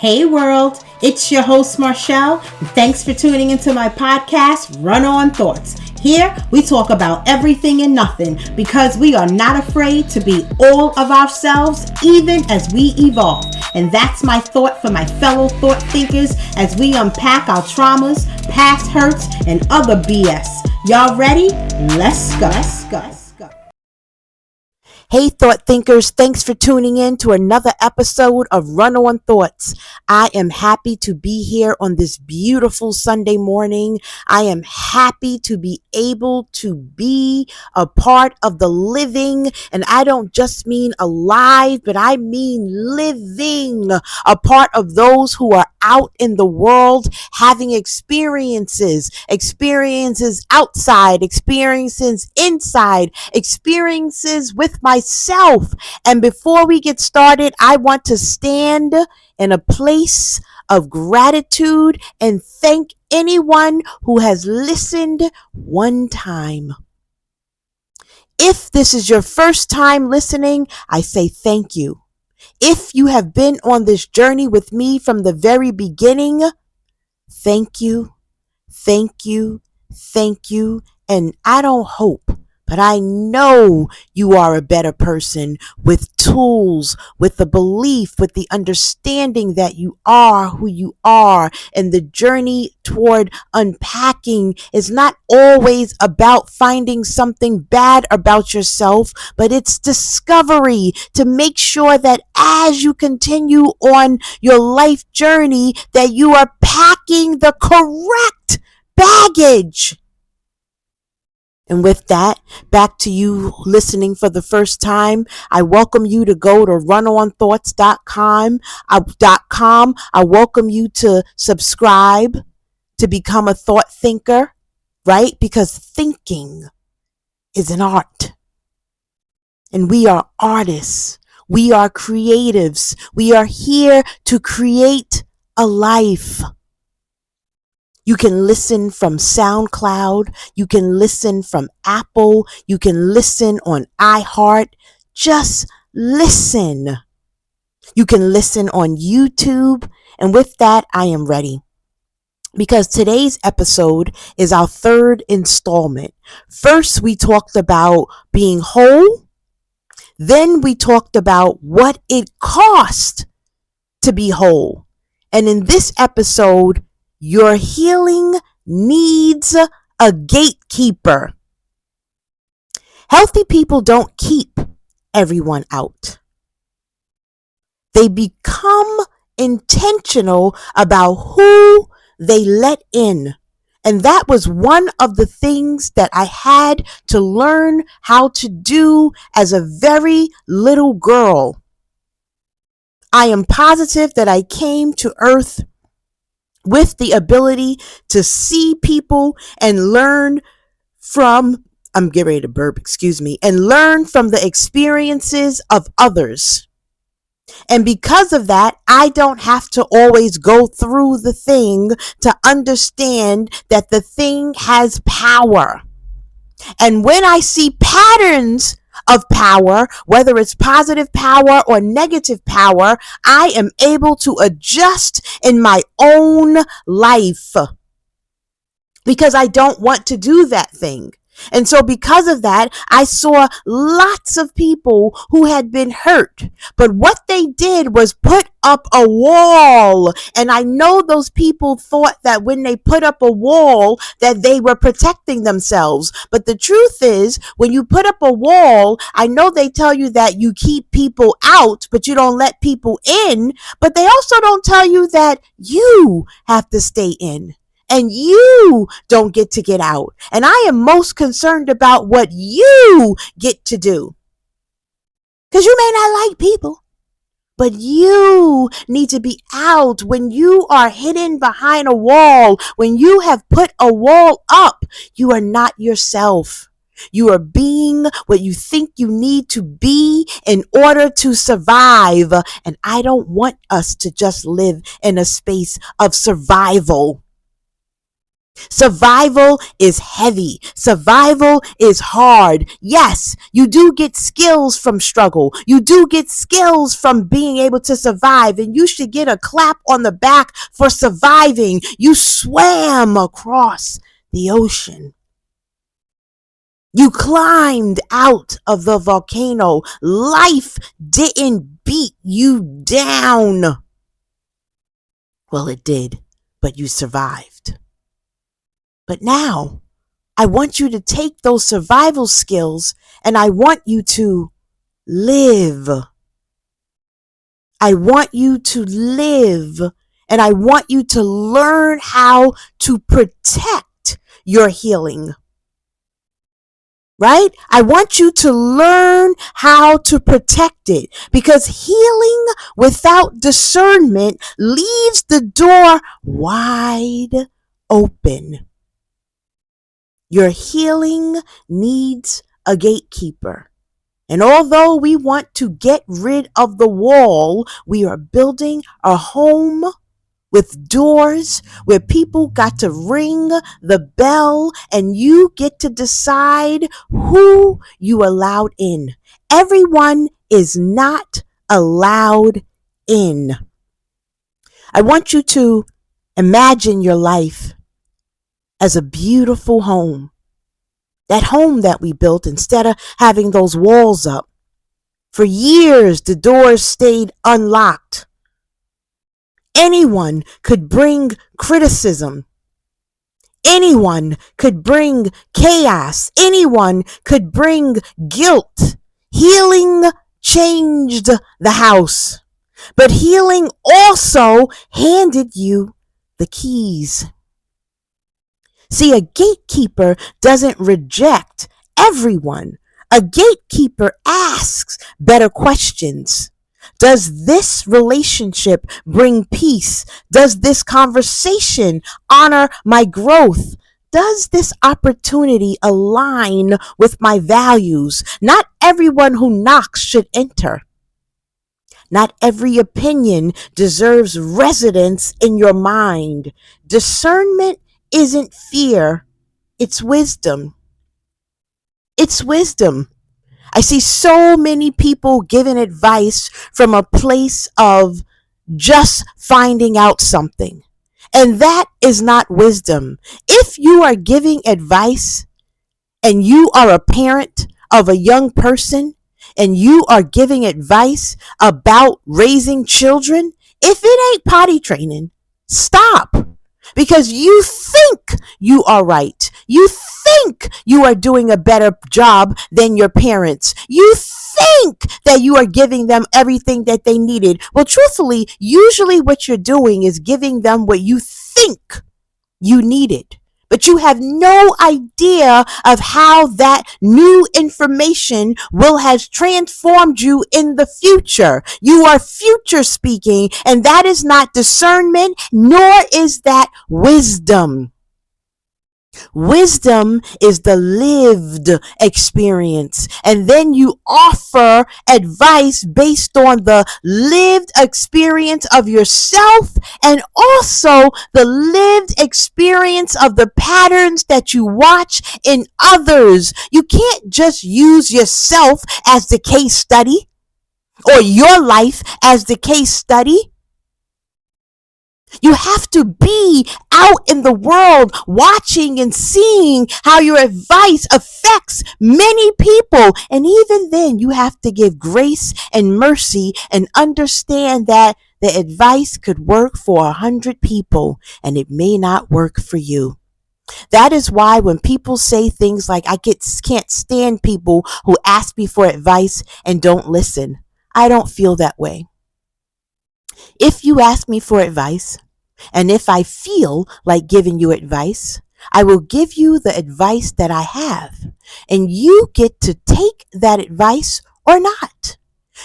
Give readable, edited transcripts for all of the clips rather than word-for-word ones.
Hey world, it's your host Marshall. Thanks for tuning into my podcast, Run On Thoughts. Here we talk about everything and nothing because we are not afraid to be all of ourselves even as we evolve. And that's my thought for my fellow thought thinkers as we unpack our traumas, past hurts, and other BS. Y'all ready? Let's go. Hey thought thinkers, thanks for tuning in to another episode of Run On Thoughts. I am happy to be here on this beautiful Sunday morning. I am happy to be able to be a part of the living, and I don't just mean alive, but I mean living, a part of those who are out in the world having experiences outside, experiences inside, experiences with myself. And before we get started, I want to stand in a place of gratitude and thank anyone who has listened one time. If this is your first time listening, I say thank you. If you have been on this journey with me from the very beginning, thank you, thank you, thank you. And I don't hope, but I know you are a better person with tools, with the belief, with the understanding that you are who you are. And the journey toward unpacking is not always about finding something bad about yourself, but it's discovery to make sure that as you continue on your life journey, that you are packing the correct baggage. And with that, back to you listening for the first time, I welcome you to go to runONthoughts.com. I welcome you to subscribe, to become a thought thinker, right? Because thinking is an art. And we are artists. We are creatives. We are here to create a life. You can listen from SoundCloud. You can listen from Apple. You can listen on iHeart. Just listen. You can listen on YouTube. And with that, I am ready. Because today's episode is our third installment. First, we talked about being whole. Then we talked about what it cost to be whole. And in this episode, your healing needs a gatekeeper. Healthy people don't keep everyone out. They become intentional about who they let in. And that was one of the things that I had to learn how to do as a very little girl. I am positive that I came to earth with the ability to see people and learn from, and learn from the experiences of others. And because of that, I don't have to always go through the thing to understand that the thing has power. And when I see patterns of power, whether it's positive power or negative power, I am able to adjust in my own life because I don't want to do that thing. And so because of that, I saw lots of people who had been hurt, but what they did was put up a wall. And I know those people thought that when they put up a wall that they were protecting themselves. But the truth is, when you put up a wall, I know they tell you that you keep people out, but you don't let people in. But they also don't tell you that you have to stay in. And you don't get to get out. And I am most concerned about what you get to do. Because you may not like people, but you need to be out. When you are hidden behind a wall, when you have put a wall up, you are not yourself. You are being what you think you need to be in order to survive. And I don't want us to just live in a space of survival. Survival is heavy. Survival is hard. Yes, you do get skills from struggle. You do get skills from being able to survive, and you should get a clap on the back for surviving. You swam across the ocean. You climbed out of the volcano. Life didn't beat you down. Well, it did, but you survived. But now, I want you to take those survival skills and I want you to live. I want you to live, and I want you to learn how to protect your healing. Right? I want you to learn how to protect it, because healing without discernment leaves the door wide open. Your healing needs a gatekeeper. And although we want to get rid of the wall, we are building a home with doors where people got to ring the bell and you get to decide who you allowed in. Everyone is not allowed in. I want you to imagine your life as a beautiful home. That home that we built, instead of having those walls up. For years, the doors stayed unlocked. Anyone could bring criticism. Anyone could bring chaos. Anyone could bring guilt. Healing changed the house, but healing also handed you the keys. See, a gatekeeper doesn't reject everyone. A gatekeeper asks better questions. Does this relationship bring peace? Does this conversation honor my growth? Does this opportunity align with my values? Not everyone who knocks should enter. Not every opinion deserves residence in your mind. Discernment isn't fear, it's wisdom. It's wisdom. I see so many people giving advice from a place of just finding out something. And that is not wisdom. If you are giving advice and you are a parent of a young person and you are giving advice about raising children, if it ain't potty training, stop. Because you think you are right. You think you are doing a better job than your parents. You think that you are giving them everything that they needed. Well, truthfully, usually what you're doing is giving them what you think you needed. But you have no idea of how that new information will has transformed you in the future. You are future speaking, and that is not discernment, nor is that wisdom. Wisdom is the lived experience. And then you offer advice based on the lived experience of yourself and also the lived experience of the patterns that you watch in others. You can't just use yourself as the case study or your life as the case study. You have to be out in the world watching and seeing how your advice affects many people. And even then, you have to give grace and mercy and understand that the advice could work for 100 people and it may not work for you. That is why when people say things like, can't stand people who ask me for advice and don't listen. I don't feel that way. If you ask me for advice, and if I feel like giving you advice, I will give you the advice that I have. And you get to take that advice or not.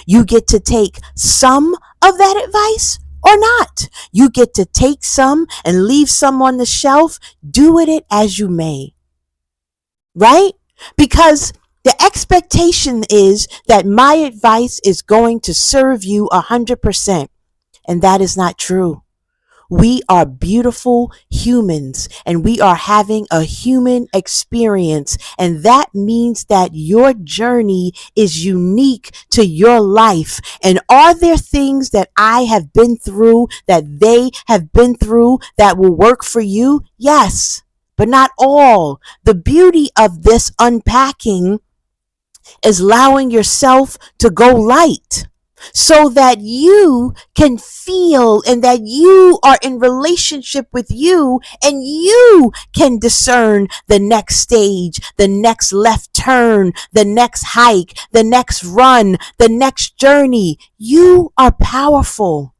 You get to take some of that advice or not. You get to take some and leave some on the shelf. Do with it as you may. Right? Because the expectation is that my advice is going to serve you 100%. And that is not true. We are beautiful humans and we are having a human experience. And that means that your journey is unique to your life. And are there things that I have been through that they have been through that will work for you? Yes, but not all. The beauty of this unpacking is allowing yourself to go light so that you can feel and that you are in relationship with you and you can discern the next stage, the next left turn, the next hike, the next run, the next journey. You are powerful.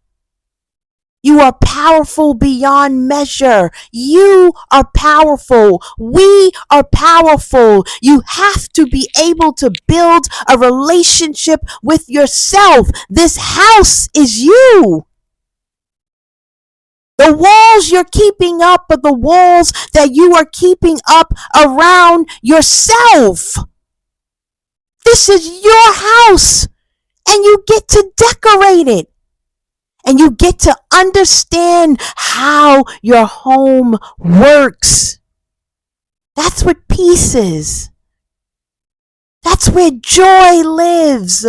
You are powerful beyond measure. You are powerful. We are powerful. You have to be able to build a relationship with yourself. This house is you. The walls you're keeping up are the walls that you are keeping up around yourself. This is your house and you get to decorate it. And you get to understand how your home works. That's what peace is. That's where joy lives.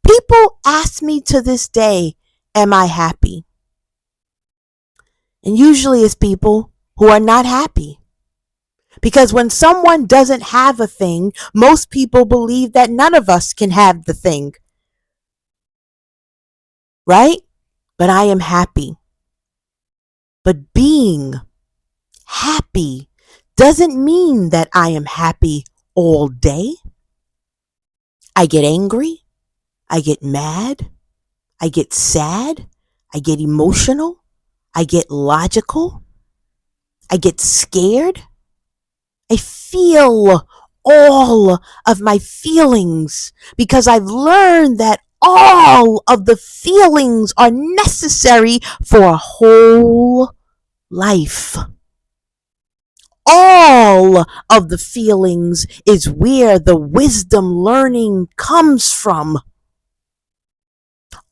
People ask me to this day, am I happy? And usually it's people who are not happy. Because when someone doesn't have a thing, most people believe that none of us can have the thing. Right? But I am happy. But being happy doesn't mean that I am happy all day. I get angry. I get mad. I get sad. I get emotional. I get logical. I get scared. I feel all of my feelings because I've learned that all of the feelings are necessary for a whole life. All of the feelings is where the wisdom learning comes from.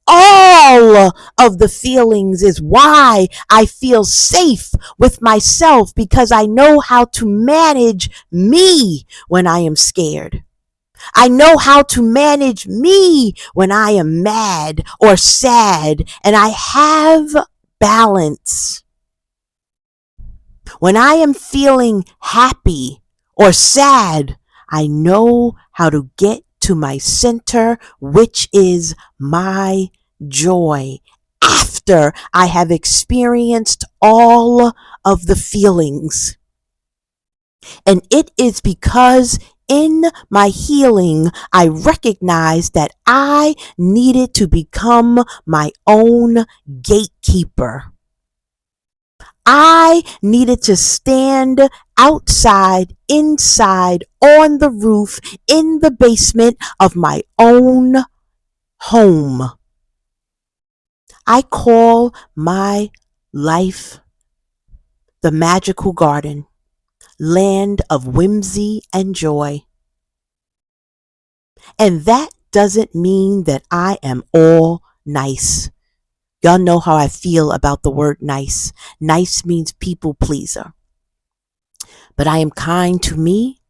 All of the feelings is why I feel safe with myself because I know how to manage me when I am scared. I know how to manage me when I am mad or sad, and I have balance. When I am feeling happy or sad, I know how to get to my center, which is my joy, after I have experienced all of the feelings. And it is because in my healing, I recognized that I needed to become my own gatekeeper. I needed to stand outside, inside, on the roof, in the basement of my own home. I call my life the magical garden, land of whimsy and joy. And that doesn't mean that I am all nice. Y'all know how I feel about the word nice. Nice means people pleaser. But I am kind to me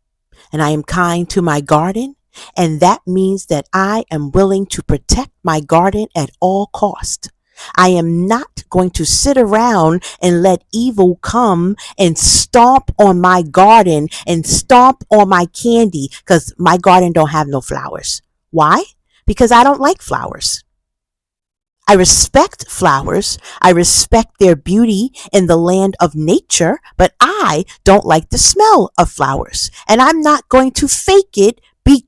and I am kind to my garden. And that means that I am willing to protect my garden at all cost. I am not going to sit around and let evil come and stomp on my garden and stomp on my candy because my garden don't have no flowers. Why? Because I don't like flowers. I respect flowers. I respect their beauty in the land of nature, but I don't like the smell of flowers. And I'm not going to fake it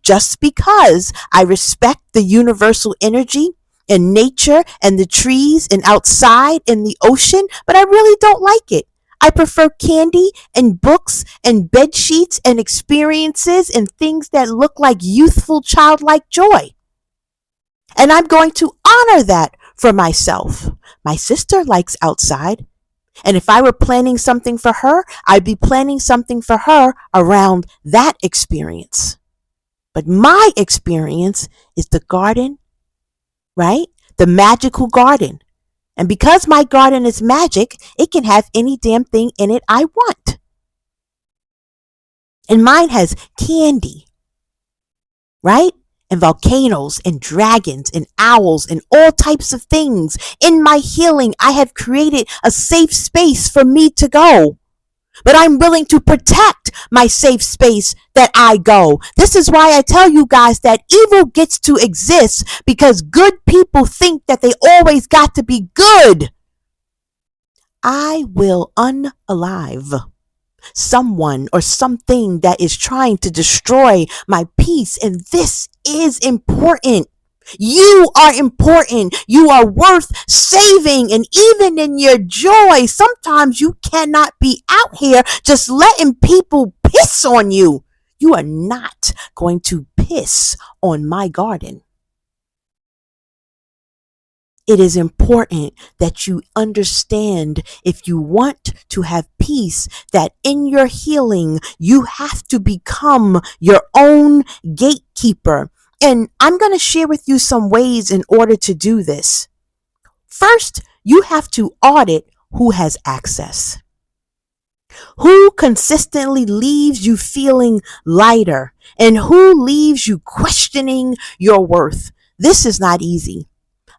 just because I respect the universal energy in nature and the trees and outside in the ocean, but I really don't like it. I prefer candy and books and bed sheets and experiences and things that look like youthful childlike joy. And I'm going to honor that for myself. My sister likes outside. And if I were planning something for her, I'd be planning something for her around that experience. But my experience is the garden, right? The magical garden. And because my garden is magic, it can have any damn thing in it I want. And mine has candy, right? And volcanoes and dragons and owls and all types of things. In my healing, I have created a safe space for me to go. But I'm willing to protect my safe space that I go. This is why I tell you guys that evil gets to exist because good people think that they always got to be good. I will unalive someone or something that is trying to destroy my peace. And this is important. You are important. You are worth saving. And even in your joy, sometimes you cannot be out here just letting people piss on you. You are not going to piss on my garden. It is important that you understand, if you want to have peace, that in your healing, you have to become your own gatekeeper. And I'm going to share with you some ways in order to do this. First, you have to audit who has access. Who consistently leaves you feeling lighter, and who leaves you questioning your worth. This is not easy.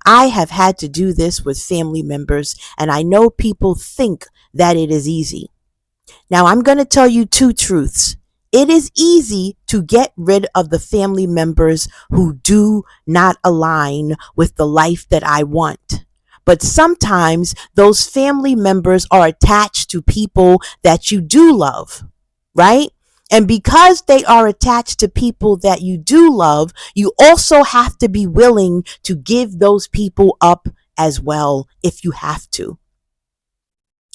I have had to do this with family members, and I know people think that it is easy. Now, I'm going to tell you two truths. It is easy to get rid of the family members who do not align with the life that I want. But sometimes those family members are attached to people that you do love, right? And because they are attached to people that you do love, you also have to be willing to give those people up as well if you have to.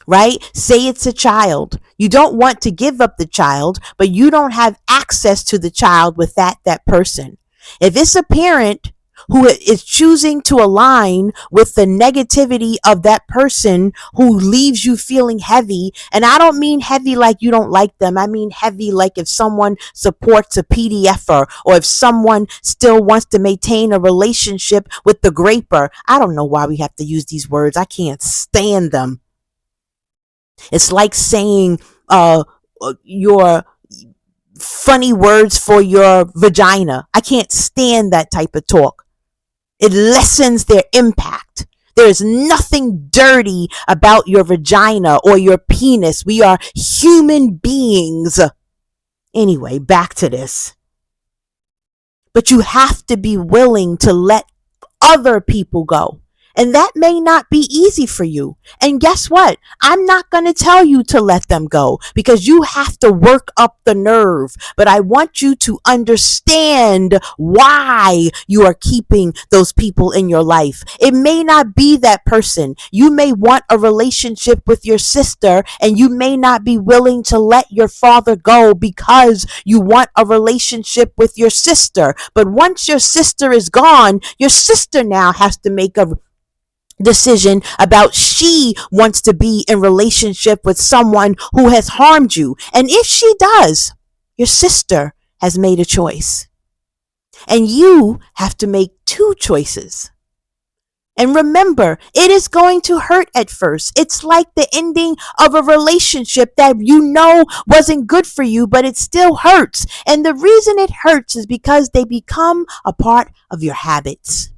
Right? Say it's a child. You don't want to give up the child, but you don't have access to the child with that person. If it's a parent who is choosing to align with the negativity of that person who leaves you feeling heavy. And I don't mean heavy like you don't like them. I mean heavy like if someone supports a PDFer, or if someone still wants to maintain a relationship with the graper. I don't know why we have to use these words. I can't stand them. It's like saying your funny words for your vagina. I can't stand that type of talk. It lessens their impact. There is nothing dirty about your vagina or your penis. We are human beings. Anyway, back to this. But you have to be willing to let other people go. And that may not be easy for you. And guess what? I'm not going to tell you to let them go because you have to work up the nerve. But I want you to understand why you are keeping those people in your life. It may not be that person. You may want a relationship with your sister, and you may not be willing to let your father go because you want a relationship with your sister. But once your sister is gone, your sister now has to make a decision about she wants to be in relationship with someone who has harmed you. And if she does, your sister has made a choice. And you have to make two choices. And remember, it is going to hurt at first. It's like the ending of a relationship that you know wasn't good for you, but it still hurts. And the reason it hurts is because they become a part of your habits.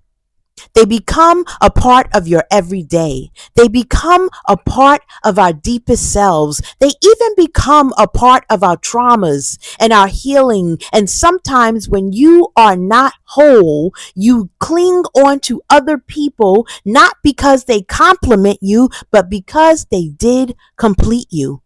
They become a part of your everyday. They become a part of our deepest selves. They even become a part of our traumas and our healing. And sometimes when you are not whole, you cling on to other people, not because they compliment you, but because they did complete you.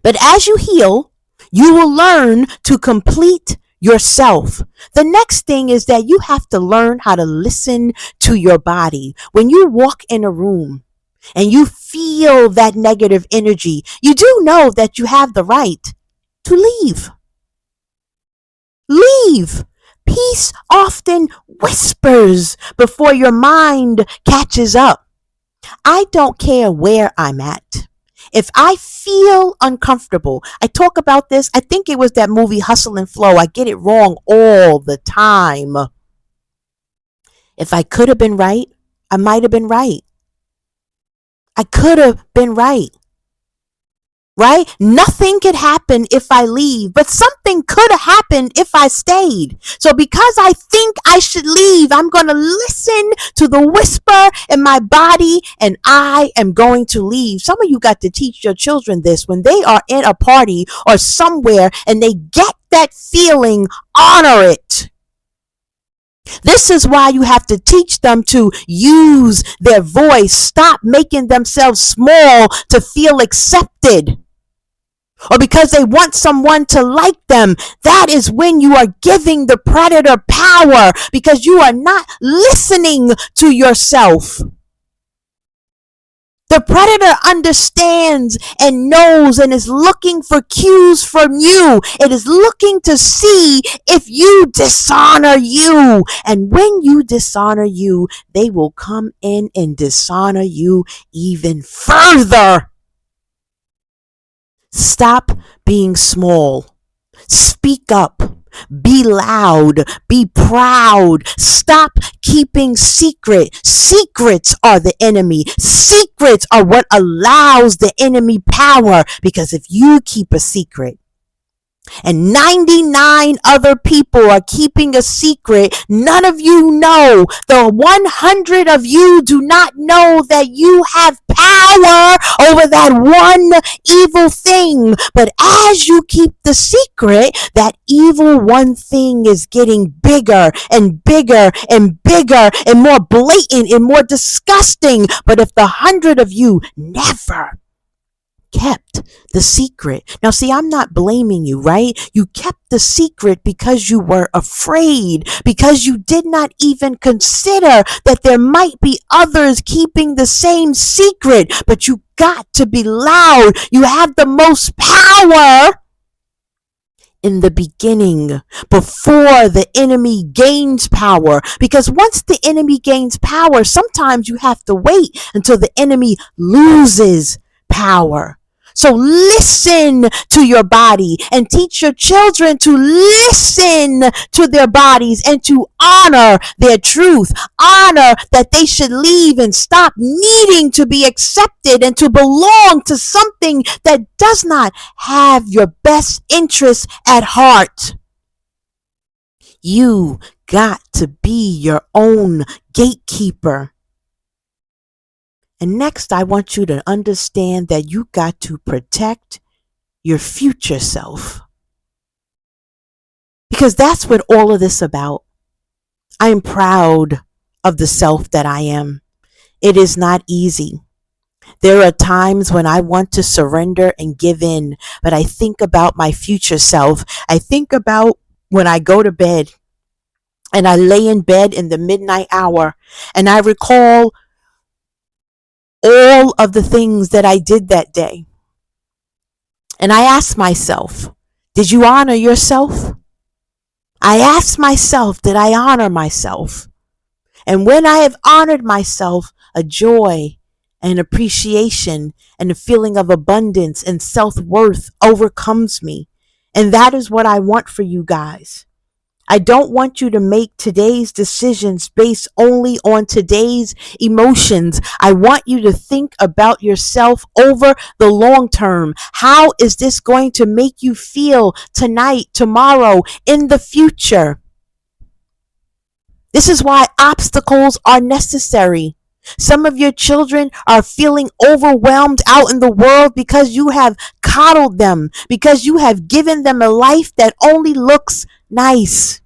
But as you heal, you will learn to complete yourself. The next thing is that you have to learn how to listen to your body. When you walk in a room and you feel that negative energy, you do know that you have the right to leave. Leave. Peace often whispers before your mind catches up. I don't care where I'm at. If I feel uncomfortable, I talk about this. I think it was that movie Hustle and Flow. I get it wrong all the time. If I could have been right, I might have been right. I could have been right. Right? Nothing could happen if I leave, but something could have happened if I stayed. So because I think I should leave, I'm going to listen to the whisper in my body and I am going to leave. Some of you got to teach your children this when they are in a party or somewhere and they get that feeling, honor it. This is why you have to teach them to use their voice. Stop making themselves small to feel accepted. Or because they want someone to like them. That is when you are giving the predator power because you are not listening to yourself. The predator understands and knows and is looking for cues from you. It is looking to see if you dishonor you. And when you dishonor you, they will come in and dishonor you even further. Stop being small. Speak up. Be loud. Be proud. Stop keeping secret. Secrets are the enemy. Secrets are what allows the enemy power. Because if you keep a secret, and 99 other people are keeping a secret, none of you know. The 100 of you do not know that you have power over that one evil thing. But as you keep the secret, that evil one thing is getting bigger and bigger and bigger and more blatant and more disgusting. But if the 100 of you never kept the secret. Now, see, I'm not blaming you, right? You kept the secret because you were afraid, because you did not even consider that there might be others keeping the same secret, but you got to be loud. You have the most power in the beginning before the enemy gains power, because once the enemy gains power, sometimes you have to wait until the enemy loses power. So listen to your body and teach your children to listen to their bodies and to honor their truth. Honor that they should leave and stop needing to be accepted and to belong to something that does not have your best interests at heart. You got to be your own gatekeeper. And next, I want you to understand that you got to protect your future self. Because that's what all of this is about. I am proud of the self that I am. It is not easy. There are times when I want to surrender and give in, but I think about my future self. I think about when I go to bed and I lay in bed in the midnight hour and I recall all of the things that I did that day. And I ask myself, did you honor yourself? I ask myself, did I honor myself? And when I have honored myself, a joy and appreciation and a feeling of abundance and self-worth overcomes me. And that is what I want for you guys. I don't want you to make today's decisions based only on today's emotions. I want you to think about yourself over the long term. How is this going to make you feel tonight, tomorrow, in the future? This is why obstacles are necessary. Some of your children are feeling overwhelmed out in the world because you have coddled them, because you have given them a life that only looks nice.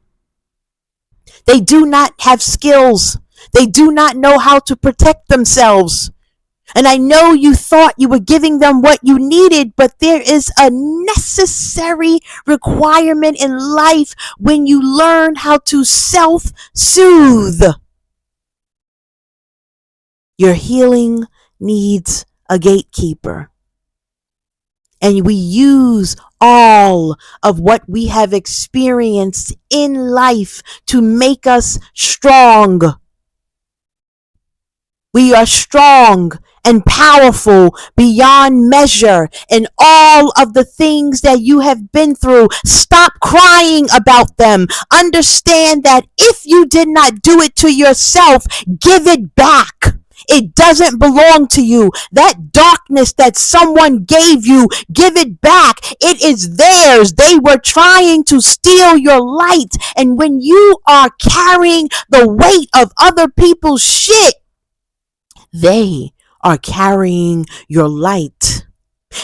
They do not have skills. They do not know how to protect themselves. And I know you thought you were giving them what you needed, but there is a necessary requirement in life when you learn how to self-soothe. Your healing needs a gatekeeper. And we use all of what we have experienced in life to make us strong. We are strong and powerful beyond measure in all of the things that you have been through. Stop crying about them. Understand that if you did not do it to yourself, give it back. It doesn't belong to you. That darkness that someone gave you, give it back. It is theirs. They were trying to steal your light. And when you are carrying the weight of other people's shit, they are carrying your light.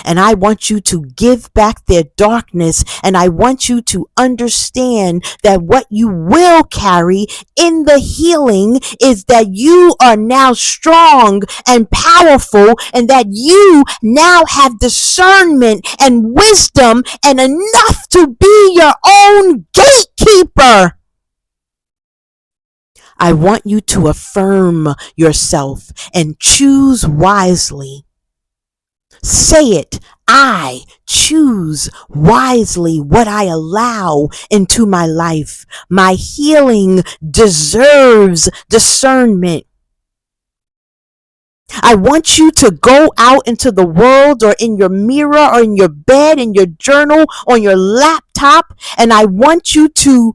And I want you to give back their darkness. And I want you to understand that what you will carry in the healing is that you are now strong and powerful, and that you now have discernment and wisdom and enough to be your own gatekeeper. I want you to affirm yourself and choose wisely. Say it. I choose wisely what I allow into my life. My healing deserves discernment. I want you to go out into the world, or in your mirror, or in your bed, in your journal, on your laptop, and I want you to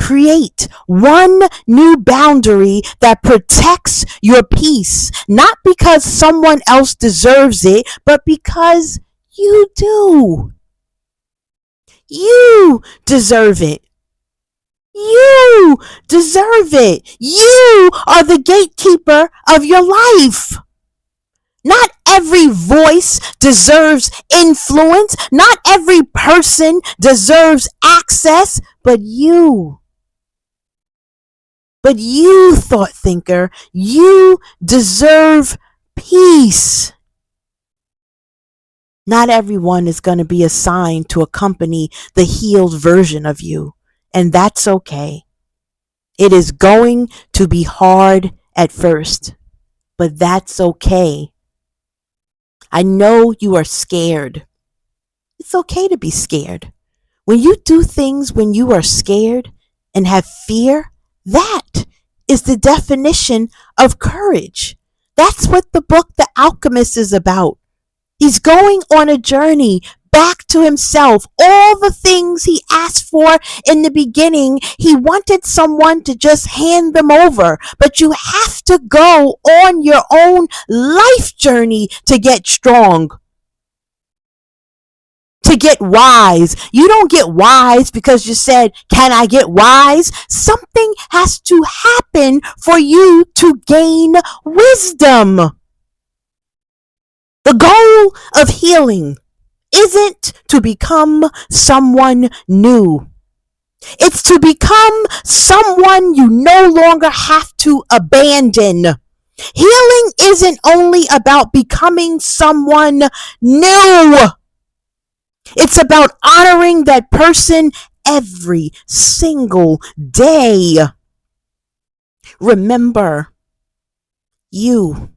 create one new boundary that protects your peace, not because someone else deserves it, but because you do. You deserve it. You deserve it. You are the gatekeeper of your life. Not every voice deserves influence. Not every person deserves access, but you. But you, thought thinker, you deserve peace. Not everyone is going to be assigned to accompany the healed version of you, and that's okay. It is going to be hard at first, but that's okay. I know you are scared. It's okay to be scared. When you do things when you are scared and have fear, that is the definition of courage. That's what the book The Alchemist is about. He's going on a journey back to himself. All the things he asked for in the beginning, he wanted someone to just hand them over. But you have to go on your own life journey to get strong, to get wise. You don't get wise because you said, can I get wise? Something has to happen for you to gain wisdom. The goal of healing isn't to become someone new. It's to become someone you no longer have to abandon. Healing isn't only about becoming someone new. It's about honoring that person every single day. Remember, you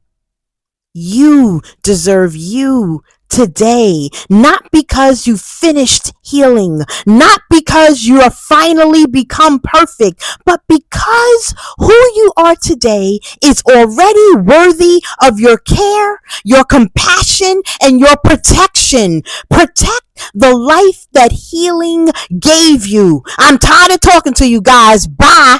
deserve you today, not because you finished healing, not because you have finally become perfect, but because who you are today is already worthy of your care, your compassion, and your protection. Protect the life that healing gave you. I'm tired of talking to you guys. Bye.